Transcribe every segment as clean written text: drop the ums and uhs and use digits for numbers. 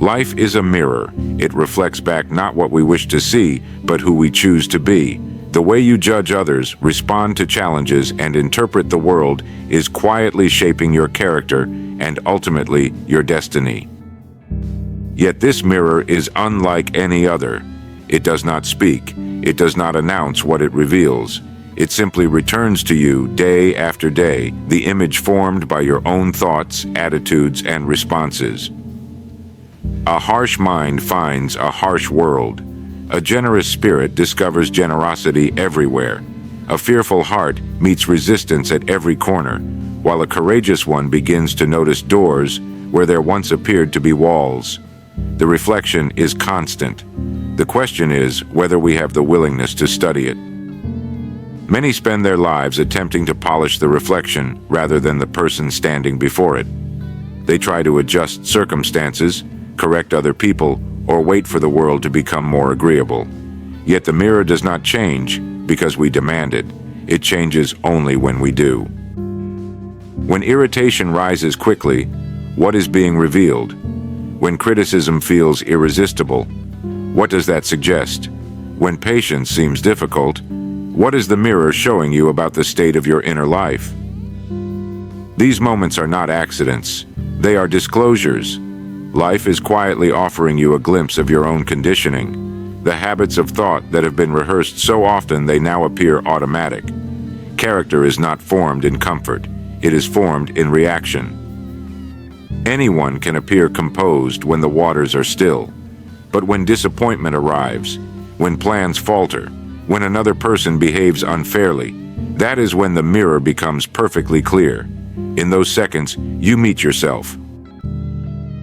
Life is a mirror. It reflects back not what we wish to see, but who we choose to be. The way you judge others, respond to challenges, and interpret the world is quietly shaping your character and ultimately your destiny. Yet this mirror is unlike any other. It does not speak. It does not announce what it reveals. It simply returns to you day after day, the image formed by your own thoughts, attitudes, and responses. A harsh mind finds a harsh world. A generous spirit discovers generosity everywhere. A fearful heart meets resistance at every corner, while a courageous one begins to notice doors where there once appeared to be walls. The reflection is constant. The question is whether we have the willingness to study it. Many spend their lives attempting to polish the reflection rather than the person standing before it. They try to adjust circumstances, correct other people, or wait for the world to become more agreeable. Yet the mirror does not change because we demand it. It changes only when we do. When irritation rises quickly, what is being revealed? When criticism feels irresistible, what does that suggest? When patience seems difficult, what is the mirror showing you about the state of your inner life? These moments are not accidents. They are disclosures. Life is quietly offering you a glimpse of your own conditioning, the habits of thought that have been rehearsed so often they now appear automatic. Character is not formed in comfort. It is formed in reaction. Anyone can appear composed when the waters are still, but when disappointment arrives, when plans falter, when another person behaves unfairly, that is when the mirror becomes perfectly clear. In those seconds, you meet yourself.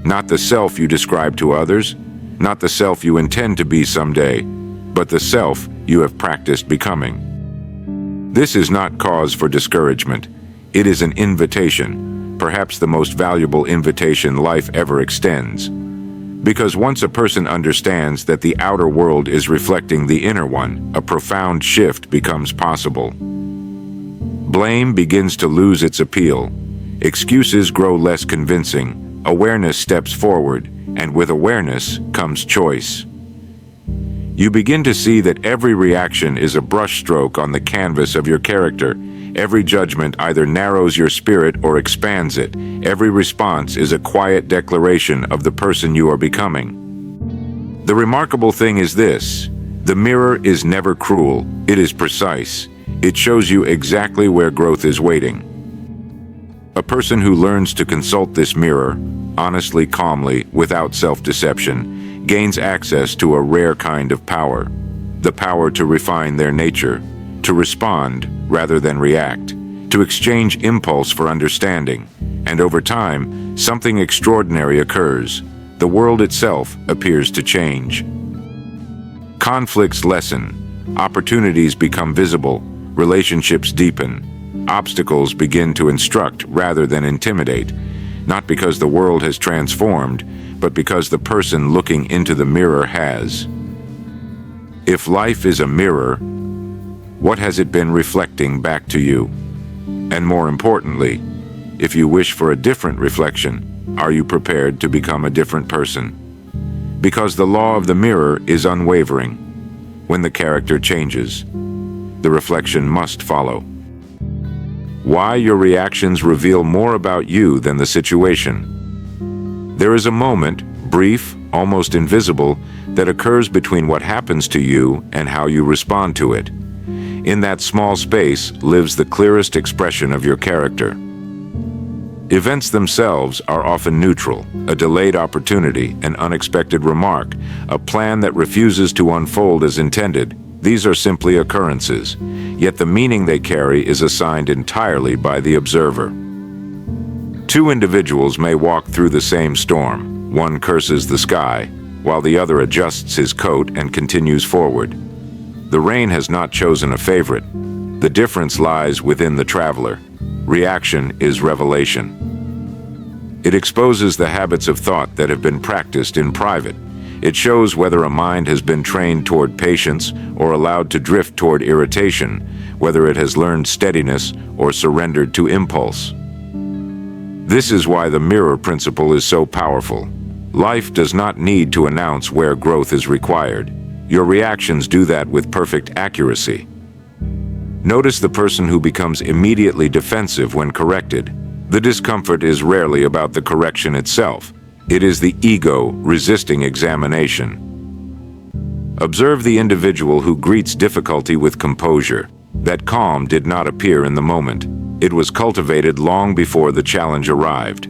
Not the self you describe to others, not the self you intend to be someday, but the self you have practiced becoming. This is not cause for discouragement. It is an invitation, perhaps the most valuable invitation life ever extends. Because once a person understands that the outer world is reflecting the inner one, a profound shift becomes possible. Blame begins to lose its appeal. Excuses grow less convincing. Awareness steps forward, and with awareness comes choice. You begin to see that every reaction is a brushstroke on the canvas of your character. Every judgment either narrows your spirit or expands it. Every response is a quiet declaration of the person you are becoming. The remarkable thing is this: the mirror is never cruel. It is precise. It shows you exactly where growth is waiting. A person who learns to consult this mirror, honestly, calmly, without self-deception, gains access to a rare kind of power. The power to refine their nature, to respond rather than react, to exchange impulse for understanding. And over time, something extraordinary occurs. The world itself appears to change. Conflicts lessen, opportunities become visible, relationships deepen. Obstacles begin to instruct rather than intimidate, not because the world has transformed, but because the person looking into the mirror has. If life is a mirror, what has it been reflecting back to you? And more importantly, if you wish for a different reflection, are you prepared to become a different person? Because the law of the mirror is unwavering. When the character changes, the reflection must follow. Why your reactions reveal more about you than the situation. There is a moment, brief, almost invisible, that occurs between what happens to you and how you respond to it. In that small space lives the clearest expression of your character. Events themselves are often neutral, a delayed opportunity, an unexpected remark, a plan that refuses to unfold as intended. These are simply occurrences, yet the meaning they carry is assigned entirely by the observer. Two individuals may walk through the same storm. One curses the sky, while the other adjusts his coat and continues forward. The rain has not chosen a favorite. The difference lies within the traveler. Reaction is revelation. It exposes the habits of thought that have been practiced in private. It shows whether a mind has been trained toward patience or allowed to drift toward irritation, whether it has learned steadiness or surrendered to impulse. This is why the mirror principle is so powerful. Life does not need to announce where growth is required. Your reactions do that with perfect accuracy. Notice the person who becomes immediately defensive when corrected. The discomfort is rarely about the correction itself. It is the ego resisting examination. Observe the individual who greets difficulty with composure. That calm did not appear in the moment. It was cultivated long before the challenge arrived.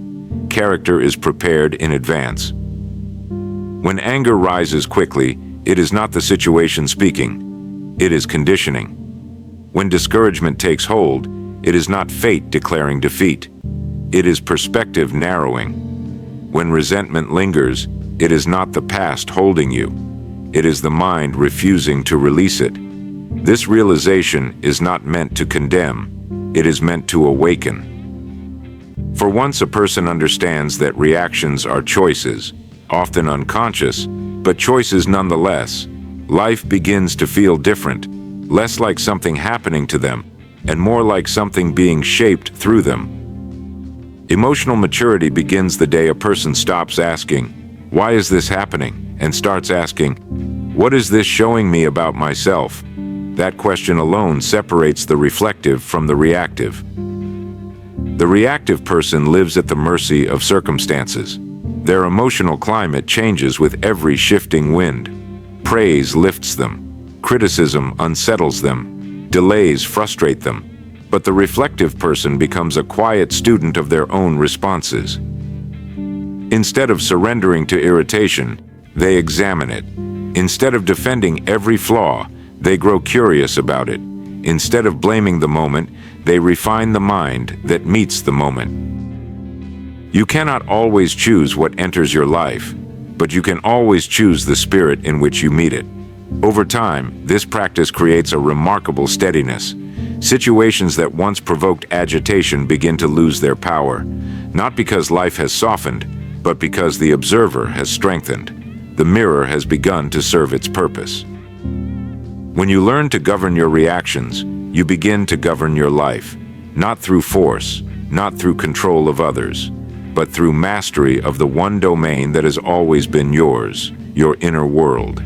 Character is prepared in advance. When anger rises quickly, it is not the situation speaking. It is conditioning. When discouragement takes hold, it is not fate declaring defeat. It is perspective narrowing. When resentment lingers, it is not the past holding you. It is the mind refusing to release it. This realization is not meant to condemn. It is meant to awaken. For once a person understands that reactions are choices, often unconscious, but choices nonetheless, life begins to feel different, less like something happening to them, and more like something being shaped through them. Emotional maturity begins the day a person stops asking, "Why is this happening?" and starts asking, "What is this showing me about myself?" That question alone separates the reflective from the reactive. The reactive person lives at the mercy of circumstances. Their emotional climate changes with every shifting wind. Praise lifts them. Criticism unsettles them. Delays frustrate them. But the reflective person becomes a quiet student of their own responses. Instead of surrendering to irritation, they examine it. Instead of defending every flaw, they grow curious about it. Instead of blaming the moment, they refine the mind that meets the moment. You cannot always choose what enters your life, but you can always choose the spirit in which you meet it. Over time, this practice creates a remarkable steadiness. Situations that once provoked agitation begin to lose their power, not because life has softened, but because the observer has strengthened. The mirror has begun to serve its purpose. When you learn to govern your reactions, you begin to govern your life, not through force, not through control of others, but through mastery of the one domain that has always been yours, your inner world.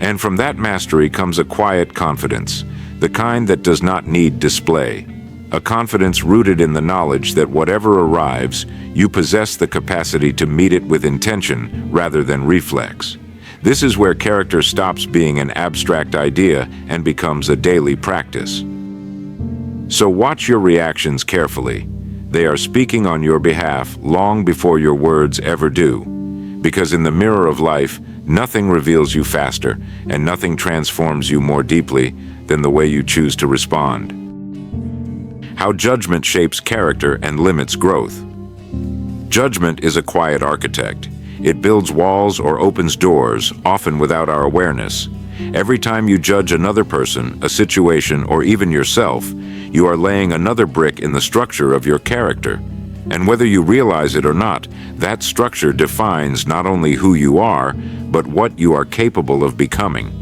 And from that mastery comes a quiet confidence, the kind that does not need display, a confidence rooted in the knowledge that whatever arrives, you possess the capacity to meet it with intention rather than reflex. This is where character stops being an abstract idea and becomes a daily practice. So watch your reactions carefully. They are speaking on your behalf long before your words ever do. Because in the mirror of life, nothing reveals you faster, and nothing transforms you more deeply than the way you choose to respond. How judgment shapes character and limits growth. Judgment is a quiet architect. It builds walls or opens doors, often without our awareness. Every time you judge another person, a situation, or even yourself, you are laying another brick in the structure of your character. And whether you realize it or not, that structure defines not only who you are, but what you are capable of becoming.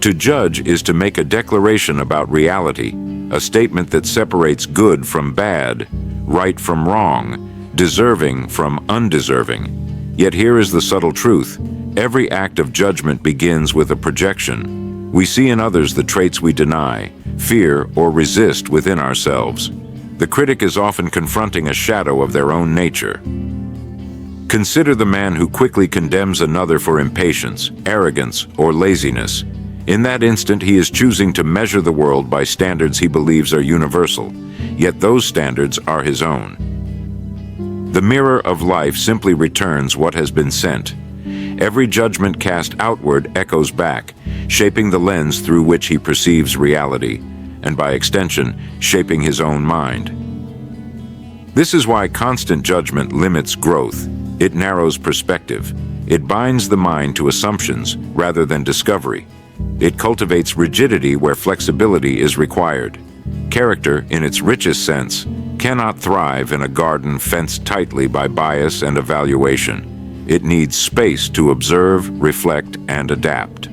To judge is to make a declaration about reality, a statement that separates good from bad, right from wrong, deserving from undeserving. Yet here is the subtle truth. Every act of judgment begins with a projection. We see in others the traits we deny, fear, or resist within ourselves. The critic is often confronting a shadow of their own nature. Consider the man who quickly condemns another for impatience, arrogance, or laziness. In that instant, he is choosing to measure the world by standards he believes are universal, yet those standards are his own. The mirror of life simply returns what has been sent. Every judgment cast outward echoes back, shaping the lens through which he perceives reality, and by extension, shaping his own mind. This is why constant judgment limits growth. It narrows perspective. It binds the mind to assumptions rather than discovery. It cultivates rigidity where flexibility is required. Character, in its richest sense, cannot thrive in a garden fenced tightly by bias and evaluation. It needs space to observe, reflect, and adapt.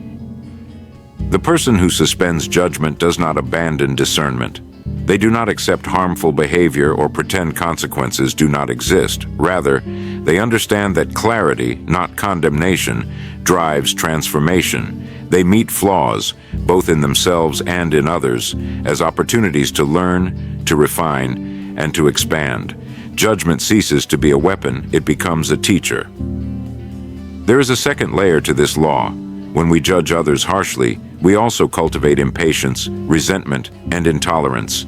The person who suspends judgment does not abandon discernment. They do not accept harmful behavior or pretend consequences do not exist. Rather, they understand that clarity, not condemnation, drives transformation. They meet flaws, both in themselves and in others, as opportunities to learn, to refine, and to expand. Judgment ceases to be a weapon, it becomes a teacher. There is a second layer to this law. When we judge others harshly, we also cultivate impatience, resentment, and intolerance.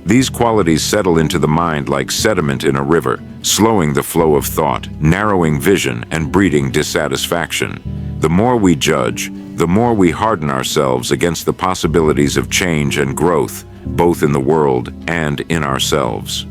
These qualities settle into the mind like sediment in a river, slowing the flow of thought, narrowing vision, and breeding dissatisfaction. The more we judge, the more we harden ourselves against the possibilities of change and growth, both in the world and in ourselves.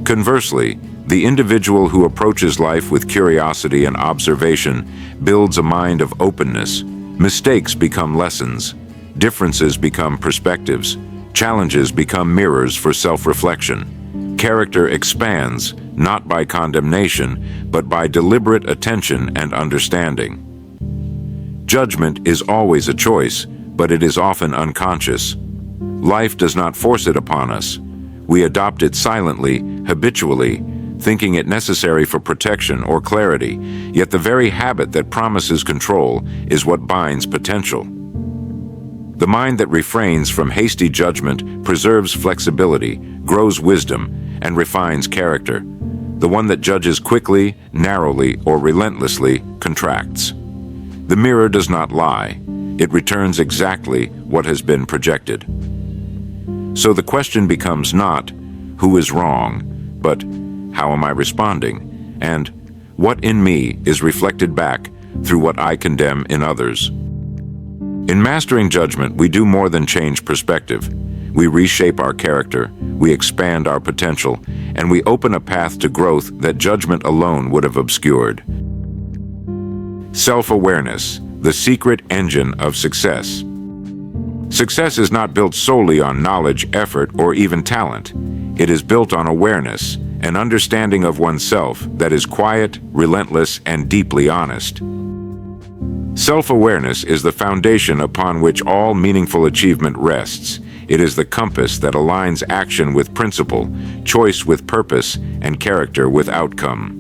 Conversely, the individual who approaches life with curiosity and observation builds a mind of openness. Mistakes become lessons, differences become perspectives, challenges become mirrors for self-reflection. Character expands, not by condemnation, but by deliberate attention and understanding. Judgment is always a choice, but it is often unconscious. Life does not force it upon us. We adopt it silently, habitually, thinking it necessary for protection or clarity, yet the very habit that promises control is what binds potential. The mind that refrains from hasty judgment preserves flexibility, grows wisdom, and refines character. The one that judges quickly, narrowly, or relentlessly contracts. The mirror does not lie. It returns exactly what has been projected. So the question becomes not, who is wrong, but how am I responding? And what in me is reflected back through what I condemn in others? In mastering judgment, we do more than change perspective. We reshape our character, we expand our potential, and we open a path to growth that judgment alone would have obscured. Self-awareness, the secret engine of success. Success is not built solely on knowledge, effort, or even talent. It is built on awareness, an understanding of oneself that is quiet, relentless, and deeply honest. Self-awareness is the foundation upon which all meaningful achievement rests. It is the compass that aligns action with principle, choice with purpose, and character with outcome.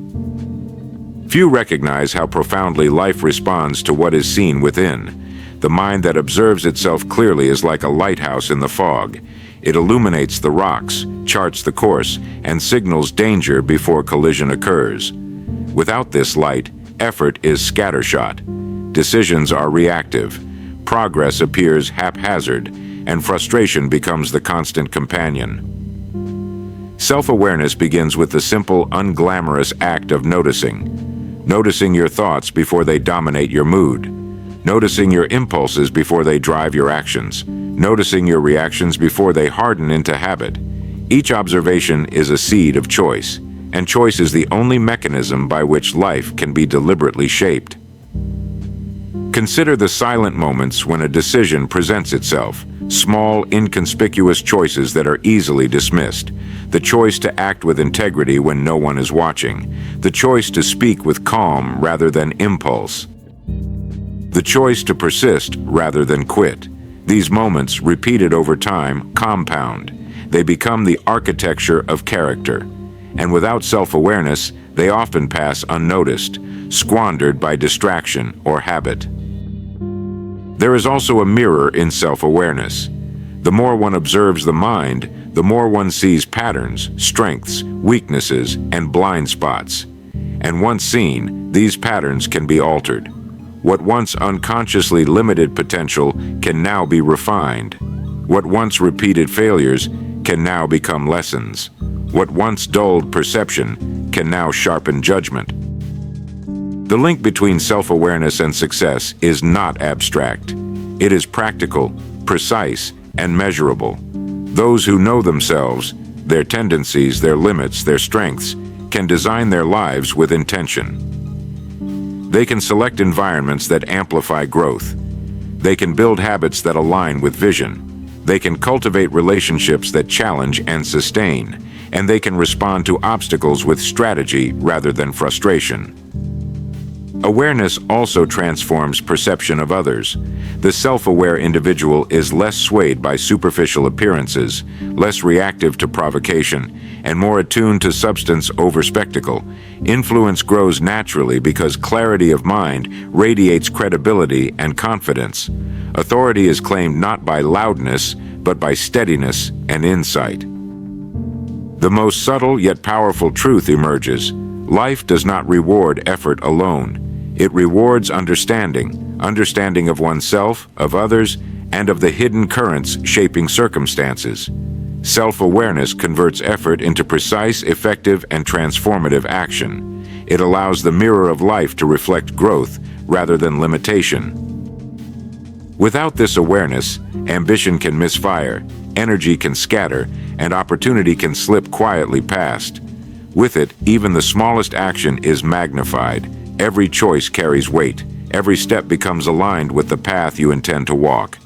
Few recognize how profoundly life responds to what is seen within. The mind that observes itself clearly is like a lighthouse in the fog. It illuminates the rocks, charts the course, and signals danger before collision occurs. Without this light, effort is scattershot. Decisions are reactive. Progress appears haphazard, and frustration becomes the constant companion. Self-awareness begins with the simple, unglamorous act of noticing. Noticing your thoughts before they dominate your mood. Noticing your impulses before they drive your actions. Noticing your reactions before they harden into habit. Each observation is a seed of choice, and choice is the only mechanism by which life can be deliberately shaped. Consider the silent moments when a decision presents itself, small, inconspicuous choices that are easily dismissed. The choice to act with integrity when no one is watching. The choice to speak with calm rather than impulse. The choice to persist rather than quit. These moments, repeated over time, compound. They become the architecture of character. And without self-awareness, they often pass unnoticed, squandered by distraction or habit. There is also a mirror in self-awareness. The more one observes the mind, the more one sees patterns, strengths, weaknesses, and blind spots. And once seen, these patterns can be altered. What once unconsciously limited potential can now be refined. What once repeated failures can now become lessons. What once dulled perception can now sharpen judgment. The link between self-awareness and success is not abstract. It is practical, precise, and measurable. Those who know themselves, their tendencies, their limits, their strengths, can design their lives with intention. They can select environments that amplify growth. They can build habits that align with vision. They can cultivate relationships that challenge and sustain. And they can respond to obstacles with strategy rather than frustration. Awareness also transforms perception of others. The self-aware individual is less swayed by superficial appearances, less reactive to provocation, and more attuned to substance over spectacle. Influence grows naturally because clarity of mind radiates credibility and confidence. Authority is claimed not by loudness, but by steadiness and insight. The most subtle yet powerful truth emerges. Life does not reward effort alone. It rewards understanding of oneself, of others, and of the hidden currents shaping circumstances. Self-awareness converts effort into precise, effective, and transformative action. It allows the mirror of life to reflect growth rather than limitation. Without this awareness, ambition can misfire, energy can scatter, and opportunity can slip quietly past. With it, even the smallest action is magnified. Every choice carries weight. Every step becomes aligned with the path you intend to walk.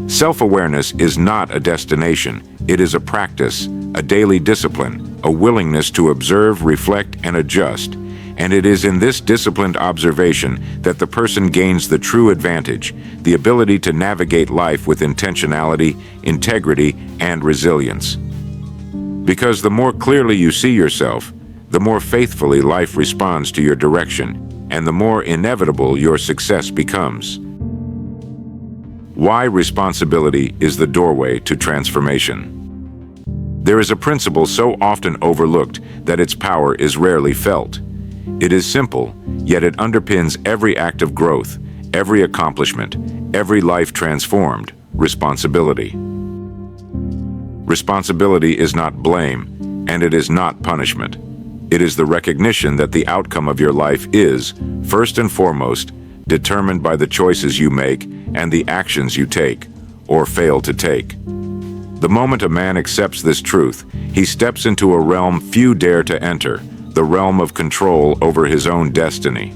Self-awareness is not a destination. It is a practice, a daily discipline, a willingness to observe, reflect, and adjust. And it is in this disciplined observation that the person gains the true advantage, the ability to navigate life with intentionality, integrity, and resilience. Because the more clearly you see yourself, the more faithfully life responds to your direction, and the more inevitable your success becomes. Why responsibility is the doorway to transformation. There is a principle so often overlooked that its power is rarely felt. It is simple, yet it underpins every act of growth, every accomplishment, every life transformed: responsibility. Responsibility is not blame, and it is not punishment. It is the recognition that the outcome of your life is, first and foremost, determined by the choices you make and the actions you take, or fail to take. The moment a man accepts this truth, he steps into a realm few dare to enter, the realm of control over his own destiny.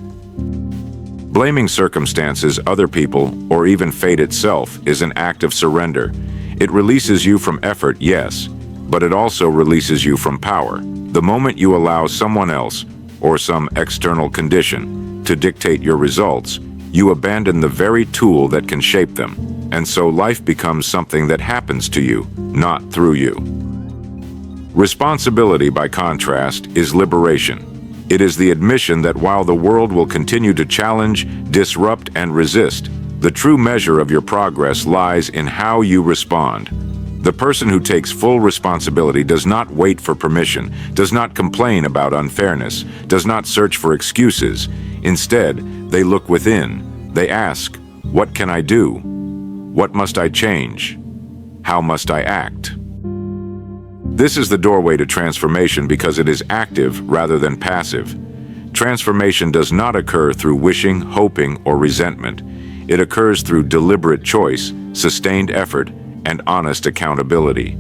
Blaming circumstances, other people, or even fate itself is an act of surrender. It releases you from effort, yes, but it also releases you from power. The moment you allow someone else, or some external condition, to dictate your results, you abandon the very tool that can shape them, and so life becomes something that happens to you, not through you. Responsibility, by contrast, is liberation. It is the admission that while the world will continue to challenge, disrupt, and resist, the true measure of your progress lies in how you respond. The person who takes full responsibility does not wait for permission, does not complain about unfairness, does not search for excuses. Instead, they look within. They ask, "What can I do? What must I change? How must I act?" This is the doorway to transformation because it is active rather than passive. Transformation does not occur through wishing, hoping, or resentment. It occurs through deliberate choice, sustained effort, and honest accountability.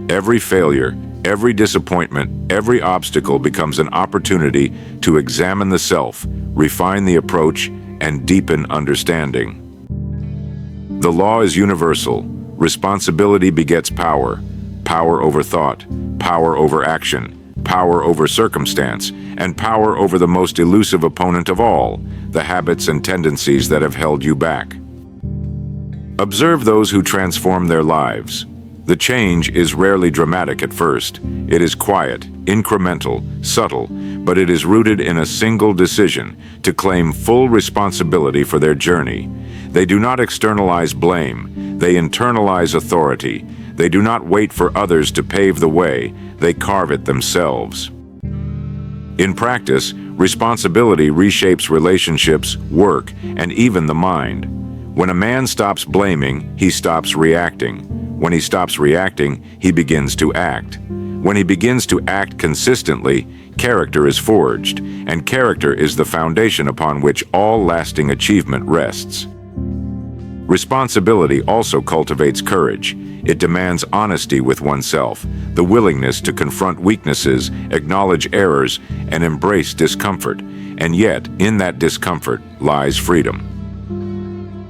Every failure, every disappointment, every obstacle becomes an opportunity to examine the self, refine the approach, and deepen understanding. The law is universal. Responsibility begets power. Power over thought, power over action, power over circumstance, and power over the most elusive opponent of all, the habits and tendencies that have held you back. Observe those who transform their lives. The change is rarely dramatic at first. It is quiet, incremental, subtle, but it is rooted in a single decision to claim full responsibility for their journey. They do not externalize blame. They internalize authority. They do not wait for others to pave the way. They carve it themselves. In practice, responsibility reshapes relationships, work, and even the mind. When a man stops blaming, he stops reacting. When he stops reacting, he begins to act. When he begins to act consistently, character is forged, and character is the foundation upon which all lasting achievement rests. Responsibility also cultivates courage. It demands honesty with oneself, the willingness to confront weaknesses, acknowledge errors, and embrace discomfort. And yet, in that discomfort lies freedom.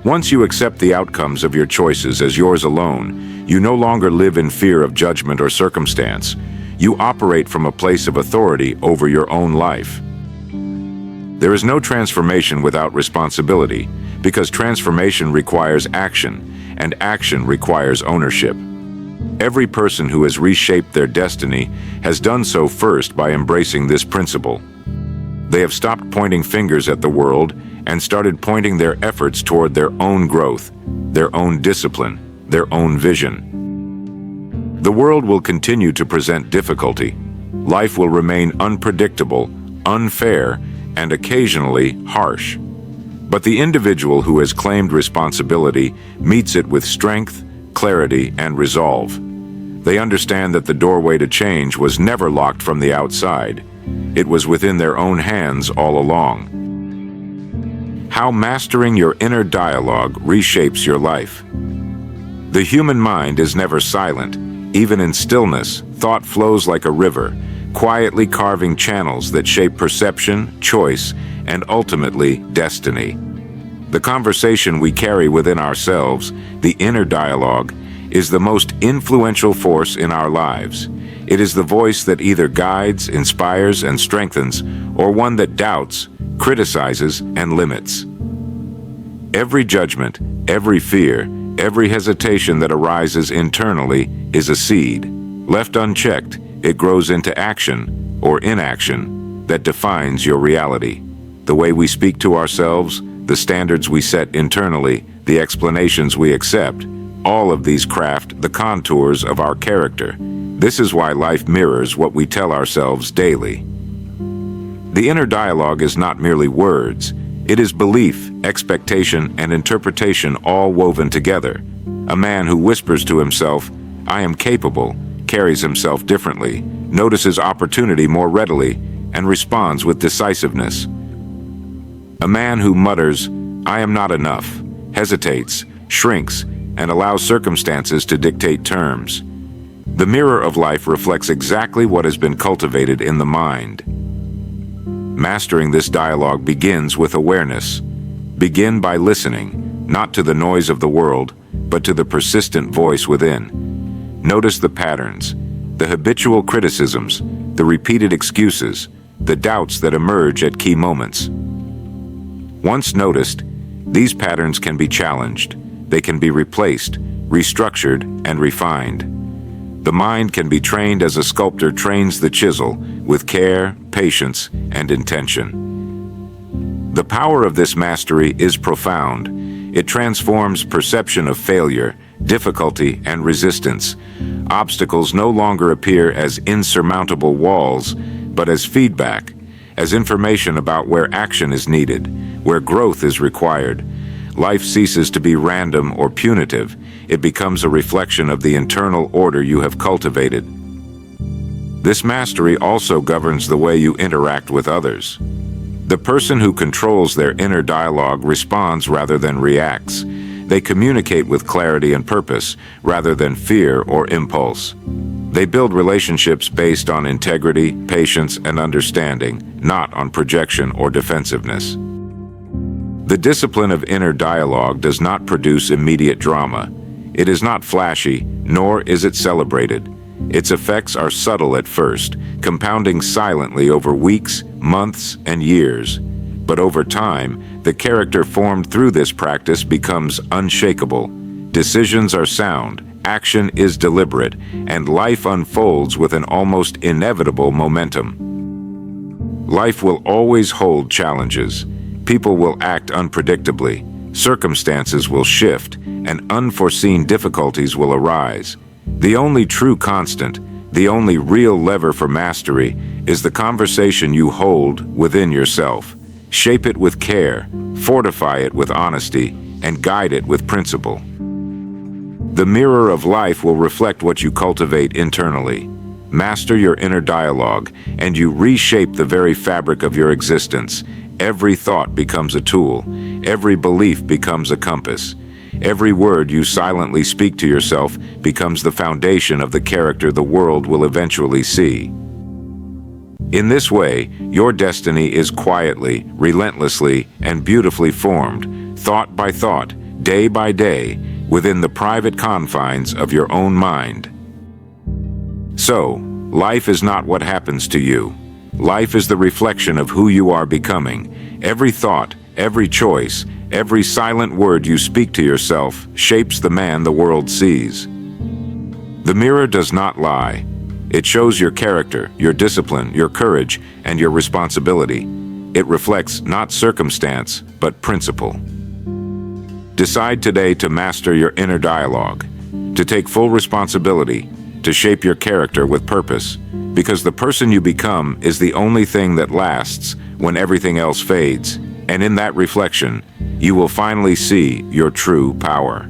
Once you accept the outcomes of your choices as yours alone, you no longer live in fear of judgment or circumstance. You operate from a place of authority over your own life. There is no transformation without responsibility, because transformation requires action, and action requires ownership. Every person who has reshaped their destiny has done so first by embracing this principle. They have stopped pointing fingers at the world and started pointing their efforts toward their own growth, their own discipline, their own vision. The world will continue to present difficulty. Life will remain unpredictable, unfair, and occasionally harsh. But the individual who has claimed responsibility meets it with strength, clarity, and resolve. They understand that the doorway to change was never locked from the outside. It was within their own hands all along. How mastering your inner dialogue reshapes your life. The human mind is never silent. Even in stillness, thought flows like a river, quietly carving channels that shape perception, choice, and ultimately destiny. The conversation we carry within ourselves, the inner dialogue, is the most influential force in our lives. It is the voice that either guides, inspires, and strengthens, or one that doubts, criticizes, and limits. Every judgment, every fear, every hesitation that arises internally is a seed. Left unchecked, it grows into action, or inaction, that defines your reality. The way we speak to ourselves, the standards we set internally, the explanations we accept, all of these craft the contours of our character. This is why life mirrors what we tell ourselves daily. The inner dialogue is not merely words. It is belief, expectation, and interpretation all woven together. A man who whispers to himself, "I am capable," carries himself differently, notices opportunity more readily, and responds with decisiveness. A man who mutters, "I am not enough," hesitates, shrinks, and allows circumstances to dictate terms. The mirror of life reflects exactly what has been cultivated in the mind. Mastering this dialogue begins with awareness. Begin by listening, not to the noise of the world, but to the persistent voice within. Notice the patterns, the habitual criticisms, the repeated excuses, the doubts that emerge at key moments. Once noticed, these patterns can be challenged. They can be replaced, restructured, and refined. The mind can be trained as a sculptor trains the chisel, with care, patience, and intention. The power of this mastery is profound. It transforms perception of failure, difficulty, and resistance. Obstacles no longer appear as insurmountable walls, but as feedback, as information about where action is needed, where growth is required. Life ceases to be random or punitive. It becomes a reflection of the internal order you have cultivated. This mastery also governs the way you interact with others. The person who controls their inner dialogue responds rather than reacts. They communicate with clarity and purpose, rather than fear or impulse. They build relationships based on integrity, patience, and understanding, not on projection or defensiveness. The discipline of inner dialogue does not produce immediate drama. It is not flashy, nor is it celebrated. Its effects are subtle at first, compounding silently over weeks, months, and years. But over time, the character formed through this practice becomes unshakable. Decisions are sound, action is deliberate, and life unfolds with an almost inevitable momentum. Life will always hold challenges. People will act unpredictably, circumstances will shift, and unforeseen difficulties will arise. The only true constant, the only real lever for mastery, is the conversation you hold within yourself. Shape it with care, fortify it with honesty, and guide it with principle. The mirror of life will reflect what you cultivate internally. Master your inner dialogue, and you reshape the very fabric of your existence. Every thought becomes a tool. Every belief becomes a compass. Every word you silently speak to yourself becomes the foundation of the character the world will eventually see. In this way, your destiny is quietly, relentlessly, and beautifully formed, thought by thought, day by day, within the private confines of your own mind. So, life is not what happens to you. Life is the reflection of who you are becoming. Every thought, every choice, every silent word you speak to yourself shapes the man the world sees. The mirror does not lie. It shows your character, your discipline, your courage, and your responsibility. It reflects not circumstance, but principle. Decide today to master your inner dialogue, to take full responsibility, to shape your character with purpose, because the person you become is the only thing that lasts when everything else fades, and in that reflection, you will finally see your true power.